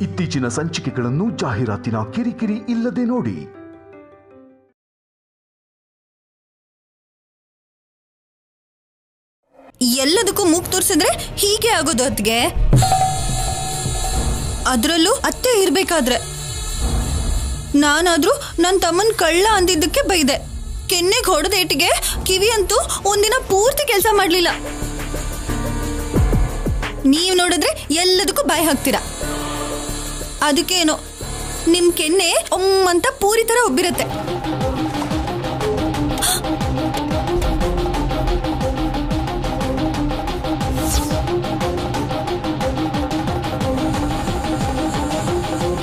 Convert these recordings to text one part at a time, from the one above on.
ಇತ್ತೀಚಿನ ಸಂಚಿಕೆಗಳನ್ನು ಜಾಹೀರಾತಿನ ಕಿರಿಕಿರಿ ಇಲ್ಲದೆ ನೋಡಿ. ಎಲ್ಲದಕ್ಕೂ ಮೂಗ್ ತೋರಿಸಿದ್ರೆ ಹೀಗೆ ಆಗೋದು ಅತ್ಗೆ. ಅದರಲ್ಲೂ ಅತ್ತೆ ಇರ್ಬೇಕಾದ್ರೆ ನಾನಾದ್ರೂ ನನ್ನ ತಮ್ಮನ್ ಕಳ್ಳ ಅಂದಿದ್ದಕ್ಕೆ ಬೈದೆ. ಕೆನ್ನೆಗೆ ಹೊಡೆದೇಟಿಗೆ ಕಿವಿ ಅಂತೂ ಒಂದಿನ ಪೂರ್ತಿ ಕೆಲಸ ಮಾಡ್ಲಿಲ್ಲ. ನೀವ್ ನೋಡಿದ್ರೆ ಎಲ್ಲದಕ್ಕೂ ಬಾಯಿ ಹಾಕ್ತೀರಾ. ಅದಕ್ಕೇನೋ ನಿಮ್ ಕೆನ್ನೆ ಅಂತ ಪೂರಿ ತರ ಒಬ್ಬಿರತ್ತೆ.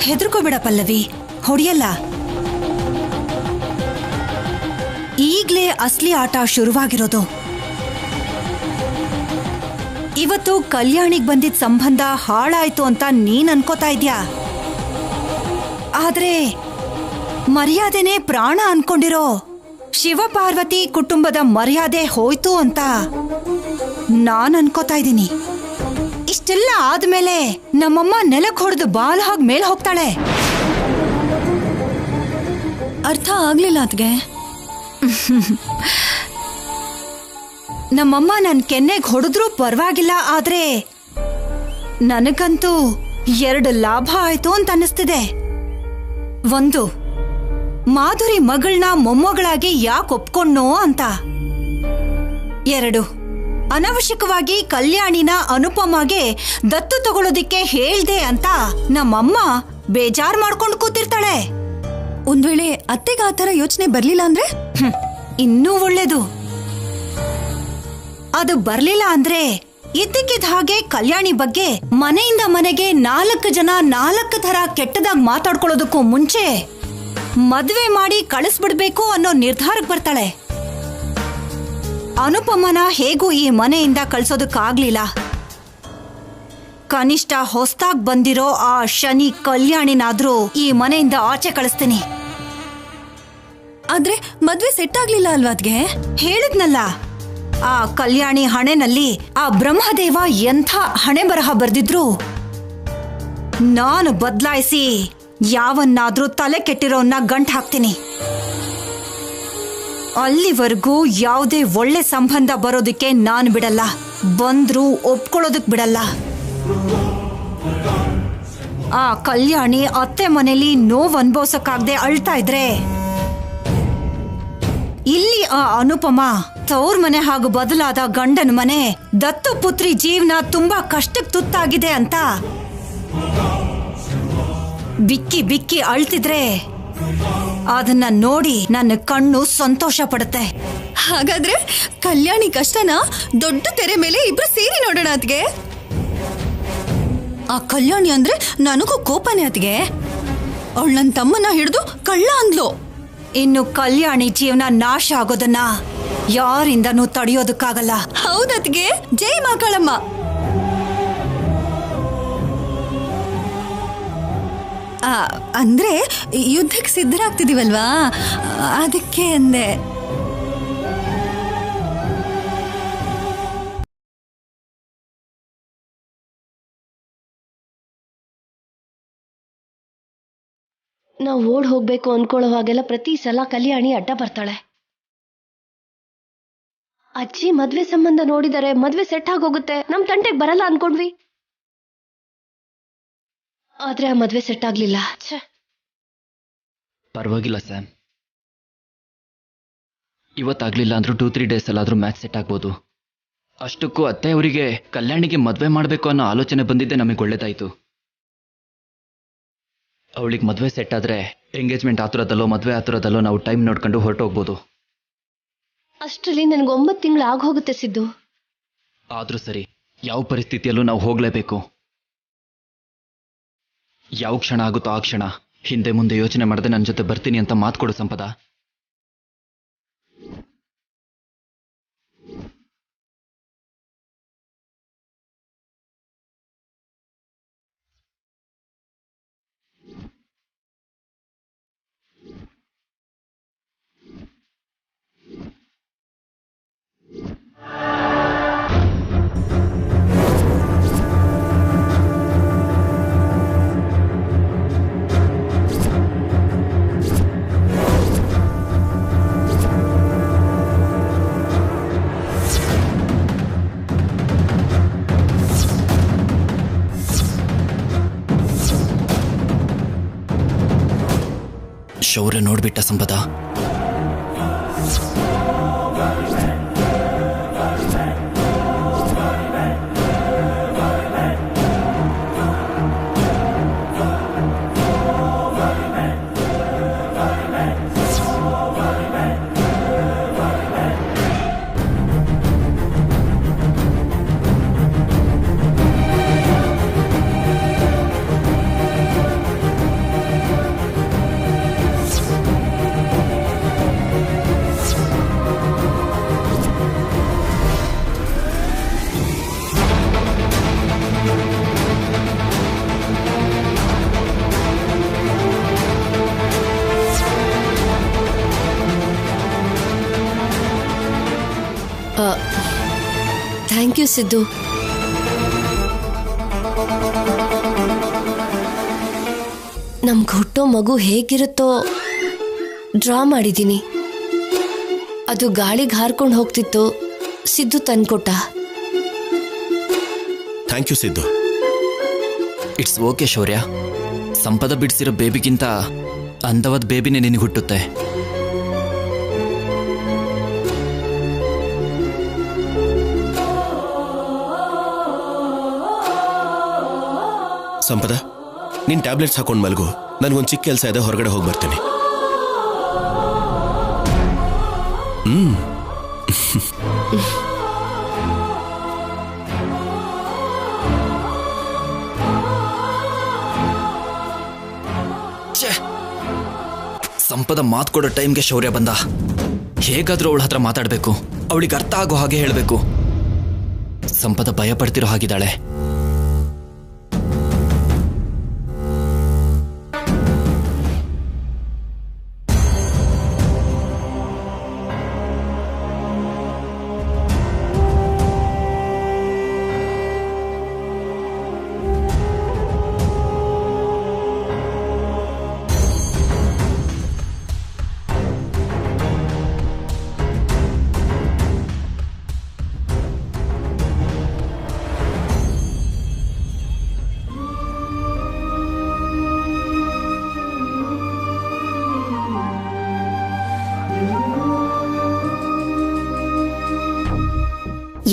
ಹೆದರ್ಕೋಬೇಡ ಪಲ್ಲವಿ, ಹೊಡಿಯಲ್ಲ. ಈಗ್ಲೇ ಅಸ್ಲಿ ಆಟ ಶುರುವಾಗಿರೋದು. ಇವತ್ತು ಕಲ್ಯಾಣಿಗ್ ಬಂದಿದ್ದ ಸಂಬಂಧ ಹಾಳಾಯ್ತು ಅಂತ ನೀನ್ ಅನ್ಕೋತಾ ಇದ್ಯಾ. ಆದ್ರೆ ಮರ್ಯಾದೆನೇ ಪ್ರಾಣ ಅನ್ಕೊಂಡಿರೋ ಶಿವಪಾರ್ವತಿ ಕುಟುಂಬದ ಮರ್ಯಾದೆ ಹೋಯ್ತು ಅಂತ ನಾನ್ ಅನ್ಕೋತಾ ಇದ್ದೀನಿ. ಇಷ್ಟೆಲ್ಲ ಆದ್ಮೇಲೆ ನಮ್ಮಮ್ಮ ನೆಲಕ್ ಹೊಡೆದು ಬಾಲ್ ಹಾಗೆ ಮೇಲ್ ಹೋಗ್ತಾಳೆ. ಅರ್ಥ ಆಗ್ಲಿಲ್ಲ ಅದ್ಗೆ. ನಮ್ಮಮ್ಮ ನನ್ ಕೆನ್ನೆಗೆ ಹೊಡೆದ್ರೂ ಪರವಾಗಿಲ್ಲ, ಆದ್ರೆ ನನಗಂತೂ 2 ಲಾಭ ಆಯ್ತು ಅಂತ ಅನ್ನಿಸ್ತಿದೆ. 1, ಮಾಧುರಿ ಮಗಳನ್ನ ಮೊಮ್ಮಗಳಾಗಿ ಯಾಕೆ ಒಪ್ಕೊಂಡ್ನೋ ಅಂತ. 2, ಅನವಶ್ಯಕವಾಗಿ ಕಲ್ಯಾಣಿನ ಅನುಪಮಗೆ ದತ್ತು ತಗೊಳ್ಳೋದಿಕ್ಕೆ ಹೇಳ್ದೆ ಅಂತ ನಮ್ಮಮ್ಮ ಬೇಜಾರ್ ಮಾಡ್ಕೊಂಡು ಕೂತಿರ್ತಾಳೆ. ಒಂದ್ ವೇಳೆ ಅತ್ತೆಗೆ ಆ ತರ ಯೋಚನೆ ಬರ್ಲಿಲ್ಲ ಅಂದ್ರೆ ಇನ್ನೂ ಒಳ್ಳೇದು. ಅದು ಬರ್ಲಿಲ್ಲ ಅಂದ್ರೆ ಇದ್ದಕ್ಕಿದ್ದ ಹಾಗೆ ಕಲ್ಯಾಣಿ ಬಗ್ಗೆ ಮನೆಯಿಂದ ಮನೆಗೆ 4 ಜನ 4 ಥರ ಕೆಟ್ಟದಾಗಿ ಮಾತಾಡ್ಕೊಳ್ಳೋದಕ್ಕೂ ಮುಂಚೆ ಮದ್ವೆ ಮಾಡಿ ಕಳಿಸ್ಬಿಡ್ಬೇಕು ಅನ್ನೋ ನಿರ್ಧಾರಕ್ಕೆ ಬರ್ತಾಳೆ. ಅನುಪಮನ ಹೇಗೂ ಈ ಮನೆಯಿಂದ ಕಳ್ಸೋದಕ್ಕಾಗ್ಲಿಲ್ಲ. ಕನಿಷ್ಠ ಹೊಸ್ತಾಗ್ ಬಂದಿರೋ ಆ ಶನಿ ಕಲ್ಯಾಣಿನಾದ್ರೂ ಈ ಮನೆಯಿಂದ ಆಚೆ ಕಳಿಸ್ತೀನಿ. ಆದ್ರೆ ಮದ್ವೆ ಸೆಟ್ ಆಗ್ಲಿಲ್ಲ ಅಲ್ವಾ ಅದ್ಗೆ? ಹೇಳಿದ್ನಲ್ಲ, ಆ ಕಲ್ಯಾಣಿ ಹಣೆನಲ್ಲಿ ಆ ಬ್ರಹ್ಮದೇವ ಎಂಥ ಹಣೆ ಬರಹ ಬರ್ದಿದ್ರು ನಾನು ಬದಲಾಯಿಸಿ ಯಾವನ್ನಾದ್ರೂ ತಲೆ ಕೆಟ್ಟಿರೋನ್ನ ಗಂಟ್ ಹಾಕ್ತೀನಿ. ಅಲ್ಲಿವರೆಗೂ ಯಾವುದೇ ಒಳ್ಳೆ ಸಂಬಂಧ ಬರೋದಕ್ಕೆ ನಾನು ಬಿಡಲ್ಲ. ಬಂದ್ರೂ ಒಪ್ಕೊಳ್ಳೋದಕ್ ಬಿಡಲ್ಲ. ಆ ಕಲ್ಯಾಣಿ ಅತ್ತೆ ಮನೇಲಿ ನೋವು ಅನುಭವಿಸಕ್ಕಾಗದೆ ಅಳ್ತಾ ಇದ್ರೆ ಇಲ್ಲಿ ಆ ಅನುಪಮ ತವ್ರ ಮನೆ ಹಾಗೂ ಬದಲಾದ ಗಂಡನ ಮನೆ ದತ್ತು ಪುತ್ರಿ ಜೀವನ ತುಂಬಾ ಕಷ್ಟಕ್ಕೆ ತುತ್ತಾಗಿದೆ ಅಂತ ಬಿಕ್ಕಿ ಬಿಕ್ಕಿ ಅಳ್ತಿದ್ರೆ ಅದನ್ನ ನೋಡಿ ನನ್ನ ಕಣ್ಣು ಸಂತೋಷ ಪಡುತ್ತೆ. ಹಾಗಾದ್ರೆ ಕಲ್ಯಾಣಿ ಕಷ್ಟನ ದೊಡ್ಡ ತೆರೆ ಮೇಲೆ ಇಬ್ರು ಸೇರಿ ನೋಡೋಣ ಅದ್ಗೆ. ಆ ಕಲ್ಯಾಣಿ ಅಂದ್ರೆ ನನಗೂ ಕೋಪನೇ ಅದ್ಗೆ. ಅವಳು ನನ್ನ ತಮ್ಮನ್ನ ಹಿಡಿದು ಕಳ್ಳ ಅಂದ್ಲು. ಇನ್ನು ಕಲ್ಯಾಣಿ ಜೀವನ ನಾಶ ಆಗೋದನ್ನ ಯಾರಿಂದನೂ ತಡೆಯೋದಕ್ಕಾಗಲ್ಲ. ಹೌದತ್ಗೆ, ಜೈ ಮಕ್ಕಳಮ್ಮ. ಅಂದ್ರೆ ಯುದ್ಧಕ್ಕೆ ಸಿದ್ಧರಾಗ್ತಿದೀವಲ್ವಾ, ಅದಕ್ಕೆ ಅಂದೆ. ನಾವು ಓಡ್ ಹೋಗ್ಬೇಕು ಅನ್ಕೊಳ್ಳೋವಾಗೆಲ್ಲ ಪ್ರತಿ ಸಲ ಕಲ್ಯಾಣಿ ಅಡ್ಡ ಬರ್ತಾಳೆ. ಅಜ್ಜಿ ಮದ್ವೆ ಸಂಬಂಧ ನೋಡಿದರೆ ಮದ್ವೆ ಸೆಟ್ ಆಗೋಗುತ್ತೆ, ನಮ್ ತಂಟೆಗೆ ಬರಲ್ಲ ಅನ್ಕೊಂಡ್ವಿ. ಆದ್ರೆ ಆ ಮದ್ವೆ ಸೆಟ್ ಆಗ್ಲಿಲ್ಲ. ಪರವಾಗಿಲ್ಲ ಸ್ಯಾಮ್, ಇವತ್ತಾಗ್ಲಿಲ್ಲ ಅಂದ್ರೂ 2-3 ಡೇಸ್ ಅಲ್ಲಾದ್ರೂ ಮ್ಯಾಚ್ ಸೆಟ್ ಆಗ್ಬೋದು. ಅಷ್ಟಕ್ಕೂ ಅತ್ತೆಯವರಿಗೆ ಕಲ್ಯಾಣಿಗೆ ಮದ್ವೆ ಮಾಡಬೇಕು ಅನ್ನೋ ಆಲೋಚನೆ ಬಂದಿದ್ದೆ ನಮಗೆ ಒಳ್ಳೇದಾಯ್ತು. ಅವಳಿಗೆ ಮದ್ವೆ ಸೆಟ್ ಆದ್ರೆ ಎಂಗೇಜ್ಮೆಂಟ್ ಆತುರದಲ್ಲೋ ಮದ್ವೆ ಆತುರದಲ್ಲೋ ನಾವು ಟೈಮ್ ನೋಡ್ಕೊಂಡು ಹೊರಟೋಗ್ಬೋದು. ಅಷ್ಟರಲ್ಲಿ ನನಗೆ 9 ತಿಂಗಳು ಆಗೋಗುತ್ತೆ ಸಿದ್ದು. ಆದ್ರೂ ಸರಿ, ಯಾವ ಪರಿಸ್ಥಿತಿಯಲ್ಲೂ ನಾವು ಹೋಗ್ಲೇಬೇಕು. ಯಾವ ಕ್ಷಣ ಆಗುತ್ತೋ ಆ ಕ್ಷಣ ಹಿಂದೆ ಮುಂದೆ ಯೋಚನೆ ಮಾಡದೆ ನನ್ನ ಜೊತೆ ಬರ್ತೀನಿ ಅಂತ ಮಾತು ಕೊಡು ಸಂಪದ. ಶೌರ್ಯ ನೋಡ್ಬಿಟ್ಟ ಸಂಪದ. Thank you Siddu. ನಮ್ಗೆ ಹುಟ್ಟೋ ಮಗು ಹೇಗಿರುತ್ತೋ ಡ್ರಾ ಮಾಡಿದ್ದೀನಿ. ಅದು ಗಾಳಿಗೆ ಹಾರ್ಕೊಂಡು ಹೋಗ್ತಿತ್ತು, ಸಿದ್ದು ತಂದ್ಕೊಟ್ಟ. Thank you Siddu. It's okay Shaurya. Sampada ಬಿಡಿಸಿರೋ ಬೇಬಿಗಿಂತ ಅಂದವಾದ ಬೇಬಿನೇ ನಿನಗೆ ಹುಟ್ಟುತ್ತೆ. ಸಂಪದ, ನೀನ್ ಟ್ಯಾಬ್ಲೆಟ್ಸ್ ಹಾಕೊಂಡು ಮಲ್ಗು. ನನಗೊಂದು ಚಿಕ್ಕ ಕೆಲಸ ಇದೆ, ಹೊರಗಡೆ ಹೋಗಿ ಬರ್ತೀನಿ. ಸಂಪದ ಮಾತು ಕೊಡೋ ಟೈಮ್ಗೆ ಶೌರ್ಯ ಬಂದ. ಹೇಗಾದ್ರೂ ಅವಳ ಹತ್ರ ಮಾತಾಡಬೇಕು, ಅವಳಿಗೆ ಅರ್ಥ ಆಗೋ ಹಾಗೆ ಹೇಳಬೇಕು. ಸಂಪದ ಭಯ ಪಡ್ತಿರೋ ಹಾಗಿದ್ದಾಳೆ.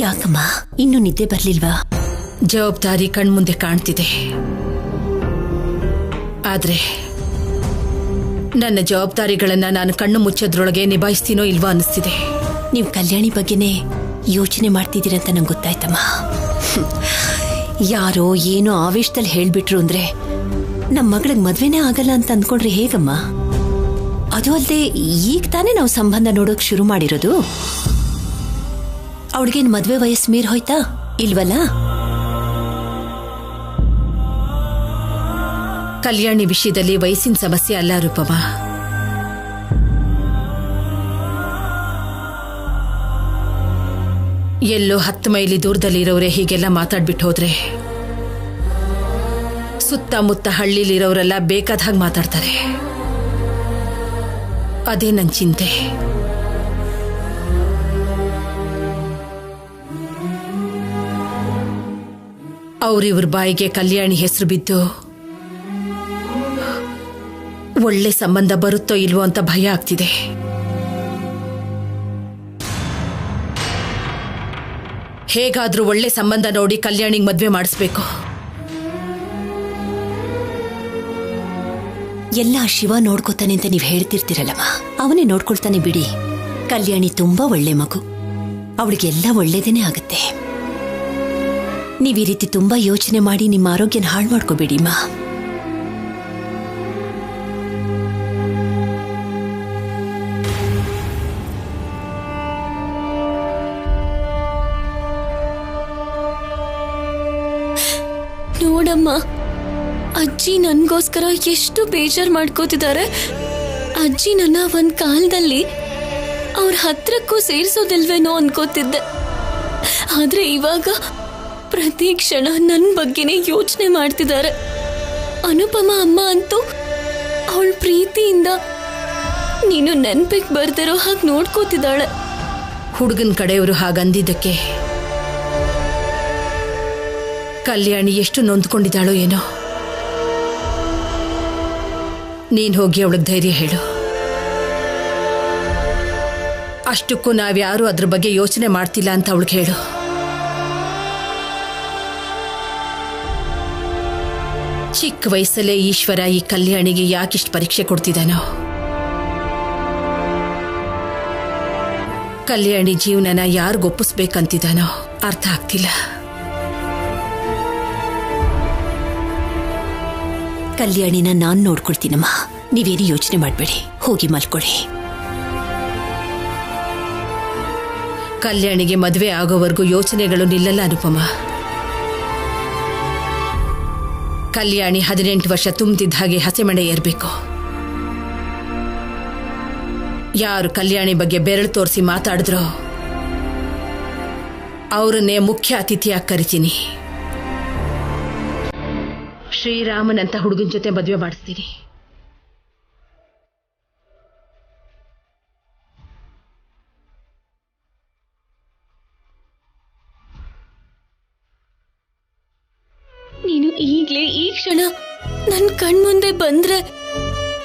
ಯಾಕಮ್ಮ ಇನ್ನು ನಿದ್ದೆ ಬರ್ಲಿಲ್ವಾ? ಜವಾಬ್ದಾರಿ ಕಣ್ಮುಂದೆ ಕಾಣ್ತಿದೆ, ಆದ್ರೆ ನನ್ನ ಜವಾಬ್ದಾರಿಗಳನ್ನ ನಾನು ಕಣ್ಣು ಮುಚ್ಚೋದ್ರೊಳಗೆ ನಿಭಾಯಿಸ್ತೀನೋ ಇಲ್ವಾ ಅನ್ನಿಸ್ತಿದೆ. ನೀವು ಕಲ್ಯಾಣಿ ಬಗ್ಗೆನೇ ಯೋಚನೆ ಮಾಡ್ತಿದ್ದೀರಂತ ನಂಗೆ ಗೊತ್ತಾಯ್ತಮ್ಮ. ಯಾರೋ ಏನೋ ಆವೇಶದಲ್ಲಿ ಹೇಳ್ಬಿಟ್ರು ಅಂದ್ರೆ ನಮ್ಮ ಮಗಳಿಗೆ ಮದ್ವೆನೇ ಆಗಲ್ಲ ಅಂತ ಅಂದ್ಕೊಂಡ್ರೆ ಹೇಗಮ್ಮ? ಅದು ಅಲ್ಲದೆ ಈಗ ತಾನೇ ನಾವು ಸಂಬಂಧ ನೋಡೋಕ್ ಶುರು ಮಾಡಿರೋದು. ಅವಳಿಗೇನು ಮದ್ವೆ ವಯಸ್ಸು ಮೀರ್ ಹೋಯ್ತಾ ಇಲ್ವಲ್ಲ? ಕಲ್ಯಾಣಿ ವಿಷಯದಲ್ಲಿ ವಯಸ್ಸಿನ ಸಮಸ್ಯೆ ಅಲ್ಲ ರೂಪಮ್ಮ. ಎಲ್ಲೋ 10 ಮೈಲಿ ದೂರದಲ್ಲಿರೋರೆ ಹೀಗೆಲ್ಲ ಮಾತಾಡ್ಬಿಟ್ಟು ಹೋದ್ರೆ ಸುತ್ತಮುತ್ತ ಹಳ್ಳಿಲಿರೋರೆಲ್ಲ ಬೇಕಾದ ಹಾಗೆ ಮಾತಾಡ್ತಾರೆ. ಅದೇ ನನ್ನ ಚಿಂತೆ. ಅವ್ರಿವ್ರ ಬಾಯಿಗೆ ಕಲ್ಯಾಣಿ ಹೆಸರು ಬಿದ್ದು ಒಳ್ಳೆ ಸಂಬಂಧ ಬರುತ್ತೋ ಇಲ್ವೋ ಅಂತ ಭಯ ಆಗ್ತಿದೆ. ಹೇಗಾದ್ರೂ ಒಳ್ಳೆ ಸಂಬಂಧ ನೋಡಿ ಕಲ್ಯಾಣಿಗೆ ಮದ್ವೆ ಮಾಡಿಸ್ಬೇಕು. ಎಲ್ಲ ಶಿವ ನೋಡ್ಕೋತಾನೆ ಅಂತ ನೀವ್ ಹೇಳ್ತಿರ್ತೀರಲ್ಲಮ್ಮ, ಅವನೇ ನೋಡ್ಕೊಳ್ತಾನೆ ಬಿಡಿ. ಕಲ್ಯಾಣಿ ತುಂಬಾ ಒಳ್ಳೆ ಮಗು, ಅವಳಿಗೆಲ್ಲ ಒಳ್ಳೇದೇನೆ ಆಗುತ್ತೆ. ನೀವ್ ಈ ರೀತಿ ತುಂಬಾ ಯೋಚನೆ ಮಾಡಿ ನಿಮ್ಮ ಆರೋಗ್ಯನ ಹಾಳು ಮಾಡ್ಕೋಬೇಡಿಮ್ಮ. ನೋಡಮ್ಮ, ಅಜ್ಜಿ ನನ್ಗೋಸ್ಕರ ಎಷ್ಟು ಬೇಜಾರು ಮಾಡ್ಕೋತಿದ್ದಾರೆ. ಅಜ್ಜಿ ನನ್ನ ಒಂದ್ ಕಾಲದಲ್ಲಿ ಅವ್ರ ಹತ್ರಕ್ಕೂ ಸೇರಿಸೋದಿಲ್ವೇನೋ ಅನ್ಕೋತಿದ್ದೆ. ಆದ್ರೆ ಇವಾಗ ಪ್ರತಿ ಕ್ಷಣ ನನ್ನ ಬಗ್ಗೆನೇ ಯೋಚನೆ ಮಾಡ್ತಿದ್ದಾರೆ. ಅನುಪಮ ಅಮ್ಮ ಅಂತೂ ಅವಳ ಪ್ರೀತಿಯಿಂದ ನೀನು ನೆನ್ಪಿಗೆ ಬರ್ದಿರೋ ಹಾಗೆ ನೋಡ್ಕೋತಿದ್ದಾಳೆ. ಹುಡುಗನ ಕಡೆಯವರು ಹಾಗಂದಿದ್ದಕ್ಕೆ ಕಲ್ಯಾಣಿ ಎಷ್ಟು ನೊಂದ್ಕೊಂಡಿದ್ದಾಳೋ ಏನೋ. ನೀನ್ ಹೋಗಿ ಅವಳಿಗೆ ಧೈರ್ಯ ಹೇಳು. ಅಷ್ಟಕ್ಕೂ ನಾವ್ಯಾರೂ ಅದ್ರ ಬಗ್ಗೆ ಯೋಚನೆ ಮಾಡ್ತಿಲ್ಲ ಅಂತ ಅವಳಿಗೆ ಹೇಳು. ಚಿಕ್ಕ ವಯಸ್ಸಲ್ಲೇ ಈಶ್ವರ ಈ ಕಲ್ಯಾಣಿಗೆ ಯಾಕಿಷ್ಟು ಪರೀಕ್ಷೆ ಕೊಡ್ತಿದ್ದಾನೋ? ಕಲ್ಯಾಣಿ ಜೀವನನ ಯಾರಿಗೊಪ್ಪಿಸ್ಬೇಕಂತಿದ್ದಾನೋ ಅರ್ಥ ಆಗ್ತಿಲ್ಲ. ಕಲ್ಯಾಣಿನ ನಾನ್ ನೋಡ್ಕೊಳ್ತೀನಮ್ಮ, ನೀವೇನು ಯೋಚನೆ ಮಾಡಬೇಡಿ, ಹೋಗಿ ಮಲ್ಕೊಳ್ಳಿ. ಕಲ್ಯಾಣಿಗೆ ಮದುವೆ ಆಗೋವರೆಗೂ ಯೋಚನೆಗಳು ನಿಲ್ಲಲ್ಲ ಅನುಪಮ. ಕಲ್ಯಾಣಿ 18 ವರ್ಷ ತುಂಬಿದ್ದ ಹಾಗೆ ಹಸೆಮಣೆ ಏರ್ಬೇಕು. ಯಾರು ಕಲ್ಯಾಣಿ ಬಗ್ಗೆ ಬೆರಳು ತೋರಿಸಿ ಮಾತಾಡಿದ್ರೋ ಅವರನ್ನೇ ಮುಖ್ಯ ಅತಿಥಿಯಾಗಿ ಕರಿತೀನಿ. ಶ್ರೀರಾಮನಂತ ಹುಡುಗನ ಜೊತೆ ಮದುವೆ ಮಾಡಿಸ್ತೀನಿ. ನೀನು ಈಗ್ಲೇ ಈ ಕ್ಷಣ ನನ್ ಕಣ್ಮುಂದೆ ಬಂದ್ರೆ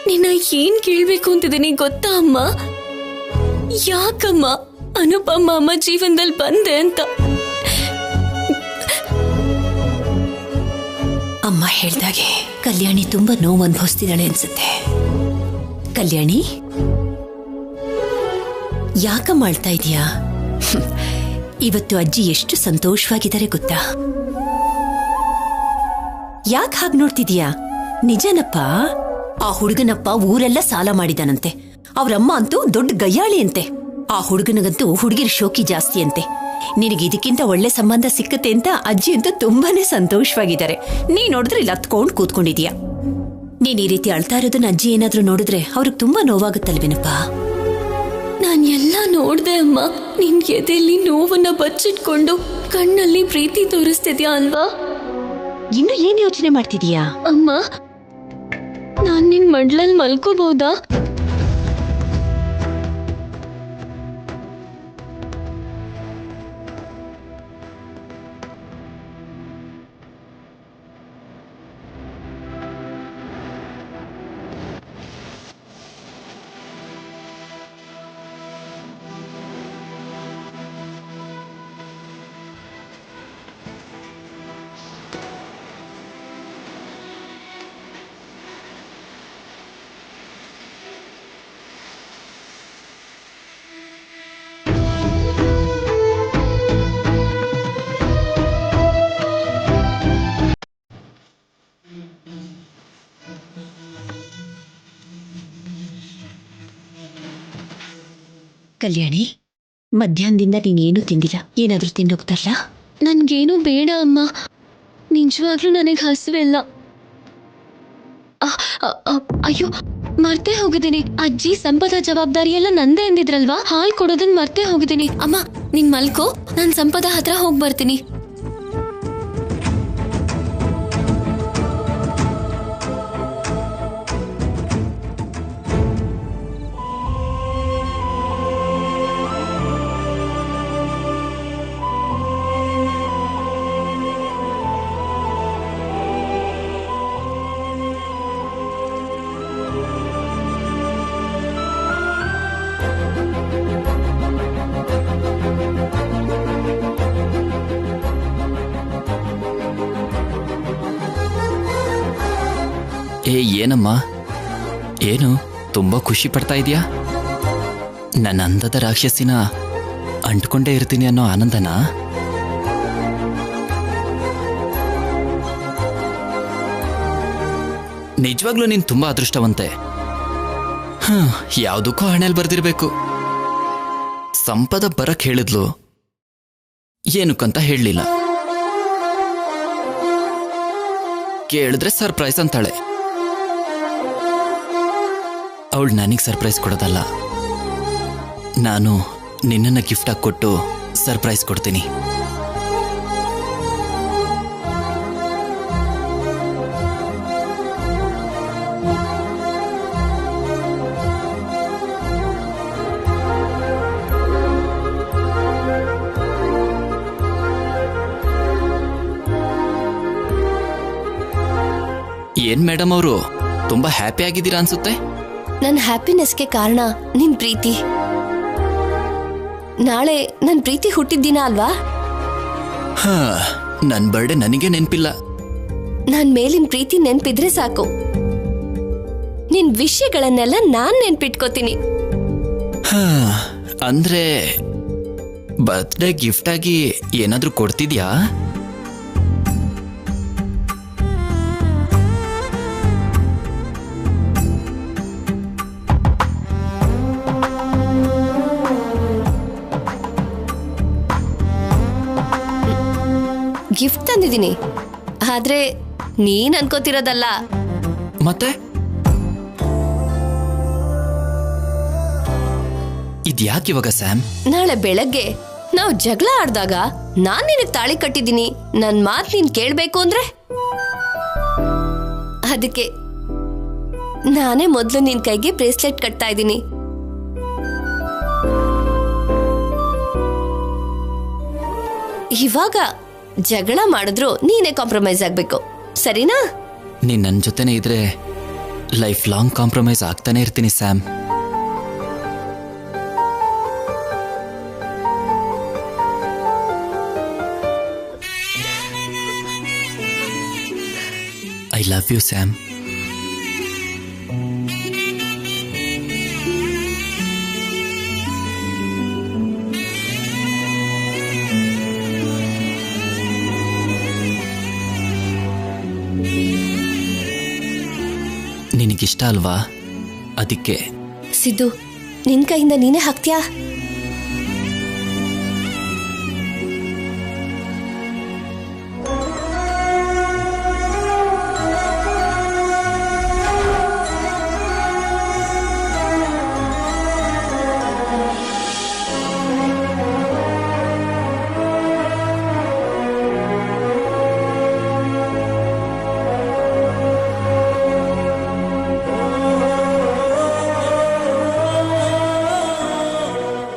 ನಿನ್ನ ಏನ್ ಕೇಳ್ಬೇಕು ಅಂತಿದ್ದೀನಿ ಗೊತ್ತಾ ಅಮ್ಮ? ಯಾಕಮ್ಮ ಅನುಪಮ ಅಮ್ಮ ಜೀವನದಲ್ಲಿ ಬಂದೆ ಅಂತ? ಅಮ್ಮ ಹೇಳ್ದಾಗೆ ಕಲ್ಯಾಣಿ ತುಂಬಾ ನೋವು ಅನುಭವಿಸ್ತಿದ್ದಾಳೆ ಅನ್ಸುತ್ತೆ. ಕಲ್ಯಾಣಿ, ಯಾಕಮ್ಮ ಅಳ್ತಾ ಇದೀಯಾ? ಇವತ್ತು ಅಜ್ಜಿ ಎಷ್ಟು ಸಂತೋಷವಾಗಿದ್ದಾರೆ ಗೊತ್ತಾ? ಯಾಕೆ ಹಾಗೆ ನೋಡ್ತಿದೀಯಾ? ನಿಜನಪ್ಪ, ಆ ಹುಡುಗನಪ್ಪ ಊರೆಲ್ಲ ಸಾಲ ಮಾಡಿದಾನಂತೆ. ಅವ್ರಮ್ಮ ಅಂತೂ ದೊಡ್ಡ ಗಯ್ಯಾಳಿ ಅಂತೆ. ಆ ಹುಡುಗನಿಗಂತೂ ಹುಡುಗಿರ ಶೋಕಿ ಜಾಸ್ತಿ ಅಂತೆ. ನಿನಗೆ ಇದಕ್ಕಿಂತ ಒಳ್ಳೆ ಸಂಬಂಧ ಸಿಕ್ಕತ್ತೆ ಅಂತ ಅಜ್ಜಿ ಅಂತೂ ತುಂಬಾನೇ ಸಂತೋಷವಾಗಿದ್ದಾರೆ. ನೀ ನೋಡಿದ್ರೆ ಇಲ್ಲಿ ಹತ್ಕೊಂಡು ಕೂತ್ಕೊಂಡಿದೀಯ. ನೀನ್ ಈ ರೀತಿ ಅಳ್ತಾ ಇರೋದನ್ನ ಅಜ್ಜಿ ಏನಾದ್ರೂ ನೋಡಿದ್ರೆ ಅವ್ರಿಗೆ ತುಂಬಾ ನೋವಾಗುತ್ತಲ್ವೇನಪ್ಪ? ನಾನ್ ಎಲ್ಲ ನೋಡ್ದೆ ಅಮ್ಮ. ನಿನ್ ಎದೆಯಲ್ಲಿ ನೋವನ್ನ ಬಚ್ಚಿಟ್ಕೊಂಡು ಕಣ್ಣಲ್ಲಿ ಪ್ರೀತಿ ತೋರಿಸ್ತಿದ್ಯಾ ಅಲ್ವಾ? ಇನ್ನು ಏನ್ ಯೋಚನೆ ಮಾಡ್ತಿದೀಯಾ? ಅಮ್ಮ, ನಾನ್ ನಿನ್ ಮಡ್ಲಲ್ಲಿ ಮಲ್ಕೋಬಹುದಾ? ಕಲ್ಯಾಣಿ, ಮಧ್ಯಾಹ್ನದಿಂದ ನೀನೇನು ತಿಂದಿಲ್ಲ. ಏನಾದ್ರೂ ತಿಂದೋಗ್ತಾರಲ್ಲ? ನನ್ಗೇನು ಬೇಡ ಅಮ್ಮ, ನಿಜವಾಗ್ಲೂ ನನಗೆ ಹಸಿವಿಲ್ಲ. ಅಯ್ಯೋ, ಮರ್ತೇ ಹೋಗಿದ್ದೀನಿ. ಅಜ್ಜಿ ಸಂಪದ ಜವಾಬ್ದಾರಿ ಎಲ್ಲ ನಂದೇ ಎಂದಿದ್ರಲ್ವಾ? ಹಾಲ್ ಕೊಡೋದನ್ನ ಮರ್ತೇ ಹೋಗಿದ್ದೀನಿ. ಅಮ್ಮ, ನೀನ್ ಮಲ್ಕೋ, ನಾನ್ ಸಂಪದ ಹತ್ರ ಹೋಗಿ ಬರ್ತೀನಿ. ಏನಮ್ಮ, ಏನು ತುಂಬಾ ಖುಷಿ ಪಡ್ತಾ ಇದೀಯಾ? ನನ್ನ ಅಂದದ ರಾಕ್ಷಸಿನ ಅಂಟ್ಕೊಂಡೇ ಇರ್ತೀನಿ ಅನ್ನೋ ಆನಂದನ? ನಿಜವಾಗ್ಲೂ ನೀನು ತುಂಬಾ ಅದೃಷ್ಟವಂತೆ. ಯಾವುದಕ್ಕೂ ಹಣೆಯಲ್ಲಿ ಬರ್ದಿರ್ಬೇಕು. ಸಂಪದ ಬರಕ್ ಹೇಳಿದ್ಲು, ಏನಕ್ಕಂತ ಹೇಳಲಿಲ್ಲ. ಕೇಳಿದ್ರೆ ಸರ್ಪ್ರೈಸ್ ಅಂತಾಳೆ. ಅವಳು ನನಗೆ ಸರ್ಪ್ರೈಸ್ ಕೊಡೋದಲ್ಲ, ನಾನು ನಿನ್ನನ್ನು ಗಿಫ್ಟ್ ಆಗಿ ಕೊಟ್ಟು ಸರ್ಪ್ರೈಸ್ ಕೊಡ್ತೀನಿ. ಏನ್ ಮೇಡಮ್ ಅವರು ತುಂಬಾ ಹ್ಯಾಪಿ ಆಗಿದ್ದೀರಾ ಅನ್ಸುತ್ತೆ? ನನ್ನ ಹ್ಯಾಪಿನೆಸ್ಗೆ ಕಾರಣ ನಿನ್ ಪ್ರೀತಿ. ನಾಳೆ ನನ್ ಪ್ರೀತಿ ಹುಟ್ಟಿದ್ದಿನ ಅಲ್ವಾ? ಹಾ, ನನ್ ಬರ್ಡೇ ನನಗೆ ನೆನ್ಪಿಲ್ಲ. ನನ್ ಮೇಲಿನ ಪ್ರೀತಿ ನೆನ್ಪಿದ್ರೆ ಸಾಕು. ನಿನ್ ವಿಷಯಗಳನ್ನೆಲ್ಲ ನಾನ್ ನೆನ್ಪಿಟ್ಕೋತೀನಿ. ಹಾ, ಅಂದ್ರೆ ಬರ್ತ್ಡೇ ಗಿಫ್ಟ್ ಆಗಿ ಏನಾದ್ರೂ ಕೊಡ್ತಿದ್ಯಾ? ಗಿಫ್ಟ್ ತಂದಿದ್ದೀನಿ, ಆದ್ರೆ ನೀನ್ ಅನ್ಕೋತಿರೋದಲ್ಲ. ಮತ್ತೆ ಇದ್ಯಾಕಿವಾಗ ಸ್ಯಾಮ್? ನಾಳೆ ಬೆಳಗ್ಗೆ ನಾವು ಜಗಳ ಆಡ್ದಾಗ ನಾನ್ ನಿನಗ್ ತಾಳಿ ಕಟ್ಟಿದ್ದೀನಿ, ನನ್ ಮಾತ್ ನೀನ್ ಕೇಳ್ಬೇಕು ಅಂದ್ರೆ ಅದಕ್ಕೆ ನಾನೇ ಮೊದ್ಲು ನಿನ್ ಕೈಗೆ ಬ್ರೇಸ್ಲೆಟ್ ಕಟ್ತಾ ಇದ್ದೀನಿ. ಇವಾಗ ಜಗಳ ಮಾಡಿದ್ರು ನೀನೇ ಕಾಂಪ್ರಮೈಸ್ ಆಗ್ಬೇಕು, ಸರಿನಾ? ನೀನ್ ನನ್ ಜೊತೆನೆ ಇದ್ರೆ ಲೈಫ್ ಲಾಂಗ್ ಕಾಂಪ್ರಮೈಸ್ ಆಗ್ತಾನೆ ಇರ್ತೀನಿ Sam. I love you, Sam. ನಿನಗಿಷ್ಟ ಅಲ್ವಾ? ಅದಕ್ಕೆ. ಸಿದ್ದು, ನಿನ್ ಕೈಯಿಂದ ನೀನೇ ಹಾಕ್ತ್ಯಾ?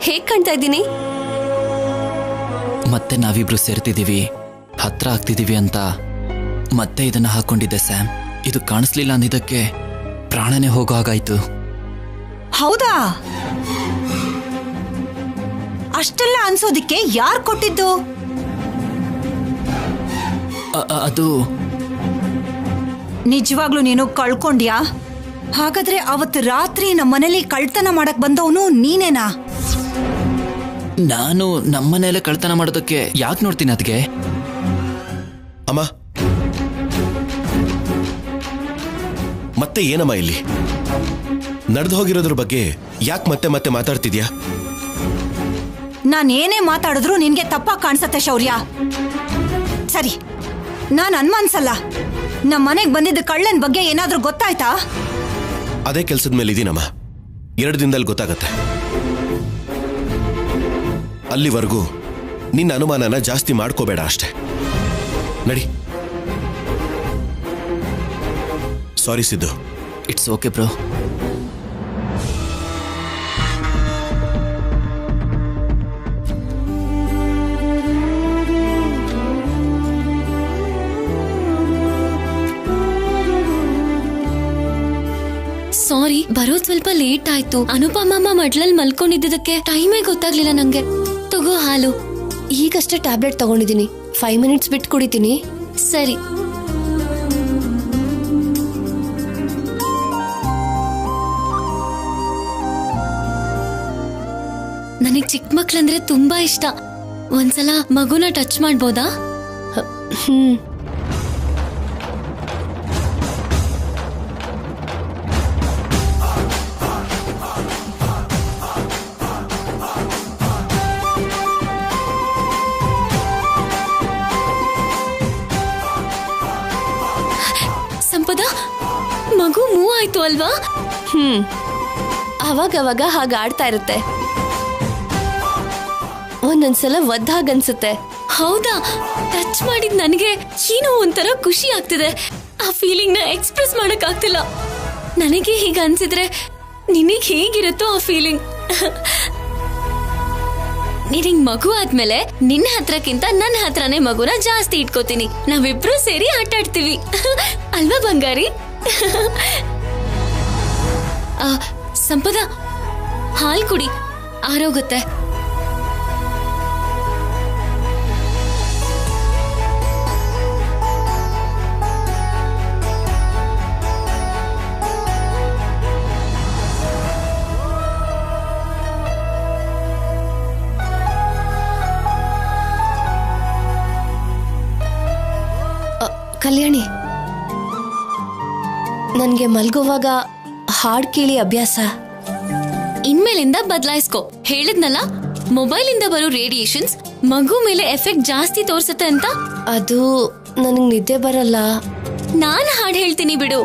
ಹೇಗ್ ಕಾಣ್ತಾ ಇದ್ದೀನಿ? ಮತ್ತೆ ನಾವಿಬ್ರು ಸೇರ್ತಿದೀವಿ, ಹತ್ರ ಆಗ್ತಿದೀವಿ ಅಂತ ಮತ್ತೆ ಇದನ್ನ ಹಾಕೊಂಡಿದ್ದೆ ಸ್ಯಾಮ್. ಇದು ಕಾಣಿಸ್ಲಿಲ್ಲ ಅಂದಿದ್ದಕ್ಕೆ ಪ್ರಾಣನೇ ಹೋಗೋ ಹಾಗಾಯ್ತು. ಹೌದಾ? ಅಷ್ಟೆಲ್ಲ ಅನ್ಸೋದಿಕ್ಕೆ ಯಾರು ಕೊಟ್ಟಿದ್ದು? ಅದು ನಿಜವಾಗ್ಲೂ ನೀನು ಕಳ್ಕೊಂಡ್ಯಾ? ಹಾಗಾದ್ರೆ ಅವತ್ತು ರಾತ್ರಿ ನಮ್ಮನೇಲಿ ಕಳ್ತನ ಮಾಡಕ್ ಬಂದವನು ನೀನೇನಾ? ನಾನು ನಮ್ಮನೆಯಲ್ಲೇ ಕಳ್ತನ ಮಾಡೋದಕ್ಕೆ ಯಾಕೆ ನೋಡ್ತೀನಿ ಅದ್ಗೆ? ಅಮ್ಮ, ಮತ್ತೆ ಏನಮ್ಮ ಇಲ್ಲಿ ನಡೆದು ಹೋಗಿರೋದ್ರ ಬಗ್ಗೆ ಯಾಕೆ ಮತ್ತೆ ಮತ್ತೆ ಮಾತಾಡ್ತಿದ್ಯಾ? ನಾನೇನೇ ಮಾತಾಡಿದ್ರು ನಿನ್ಗೆ ತಪ್ಪಾಗಿ ಕಾಣಿಸತ್ತೆ ಶೌರ್ಯ. ಸರಿ, ನಾನು ಅನ್ಮಾನ್ಸಲ್ಲ. ನಮ್ಮ ಮನೆಗೆ ಬಂದಿದ್ದ ಕಳ್ಳನ ಬಗ್ಗೆ ಏನಾದ್ರೂ ಗೊತ್ತಾಯ್ತಾ? ಅದೇ ಕೆಲ್ಸದ ಮೇಲೆ ಇದೀನಮ್ಮ, 2 ದಿನದಲ್ಲಿ ಗೊತ್ತಾಗತ್ತೆ. ಅಲ್ಲಿವರೆಗೂ ನಿನ್ನ ಅನುಮಾನನ ಜಾಸ್ತಿ ಮಾಡ್ಕೋಬೇಡ ಅಷ್ಟೆ. ನಡಿ. Sorry Siddu. It's okay bro. Sorry, ಬರೋದ್ ಸ್ವಲ್ಪ ಲೇಟ್ ಆಯ್ತು. ಅನುಪಮಮ್ಮ ಮಡ್ಲಲ್ಲಿ ಮಲ್ಕೊಂಡಿದ್ದಕ್ಕೆ ಟೈಮೇ ಗೊತ್ತಾಗ್ಲಿಲ್ಲ ನಂಗೆ. ತಗೋ ಹಾಲು. ಈಗಷ್ಟೇ ಟ್ಯಾಬ್ಲೆಟ್ ತಗೊಂಡಿದ್ದೀನಿ, 5 ಮಿನಿಟ್ಸ್ ಬಿಟ್ಟು ಕುಡಿತೀನಿ. ಸರಿ. ನನಗ್ ಚಿಕ್ಕ ಮಕ್ಳಂದ್ರೆ ತುಂಬಾ ಇಷ್ಟ. ಒಂದ್ಸಲ ಮಗುನ ಟಚ್ ಮಾಡ್ಬೋದಾ? ಸಂಪದ, ಮಗು ಮೂವ್ ಆಯ್ತು ಅಲ್ವಾ? ಅವಾಗವಾಗ ಹಾಗಾಡ್ತಾ ಇರುತ್ತೆ, ಒಂದೊಂದ್ಸಲ ಒದ್ದಾಗನ್ಸುತ್ತೆ. ಹೌದಾ? ಟಚ್ ಮಾಡಿದ್ ನನಗೆ ಏನೋ ಒಂಥರ ಖುಷಿ ಆಗ್ತಿದೆ. ಆ ಫೀಲಿಂಗ್ ನ ಎಕ್ಸ್ಪ್ರೆಸ್ ಮಾಡಕ್ ಆಗ್ತಿಲ್ಲ. ನನಗೆ ಹೀಗ ಅನ್ಸಿದ್ರೆ ನಿನಗ್ ಹೇಗಿರುತ್ತೋ ಆ ಫೀಲಿಂಗ್. ನಿನಗ್ ಮಗು ಆದ್ಮೇಲೆ ನಿನ್ನ ಹತ್ರಕ್ಕಿಂತ ನನ್ನ ಹತ್ರನೇ ಮಗುನ ಜಾಸ್ತಿ ಇಟ್ಕೋತೀನಿ. ನಾವಿಬ್ರು ಸೇರಿ ಆಟ ಆಡ್ತೀವಿ ಅಲ್ವಾ ಬಂಗಾರಿ? ಸಂಪದ, ಹಾಲ್ ಕುಡಿ, ಆರೋಗುತ್ತೆ. ಕಲ್ಯಾಣಿ, ನನ್ಗೆ ಮಲ್ಗೋವಾಗ ಹಾಡ್ ಕೇಳಿ ಅಭ್ಯಾಸ. ಇನ್ಮೇಲಿಂದ ಬದಲಾಯಿಸ್ಕೊ. ಹೇಳಿದ್ನಲ್ಲ, ಮೊಬೈಲಿಂದ ಬರೋ ರೇಡಿಯೇಷನ್ಸ್ ಮಗು ಮೇಲೆ ಎಫೆಕ್ಟ್ ಜಾಸ್ತಿ ತೋರ್ಸತ್ತೆ ಅಂತ. ಅದು ನನಗ್ ನಿದ್ದೆ ಬರಲ್ಲ. ನಾನ್ ಹಾಡ್ ಹೇಳ್ತೀನಿ ಬಿಡು.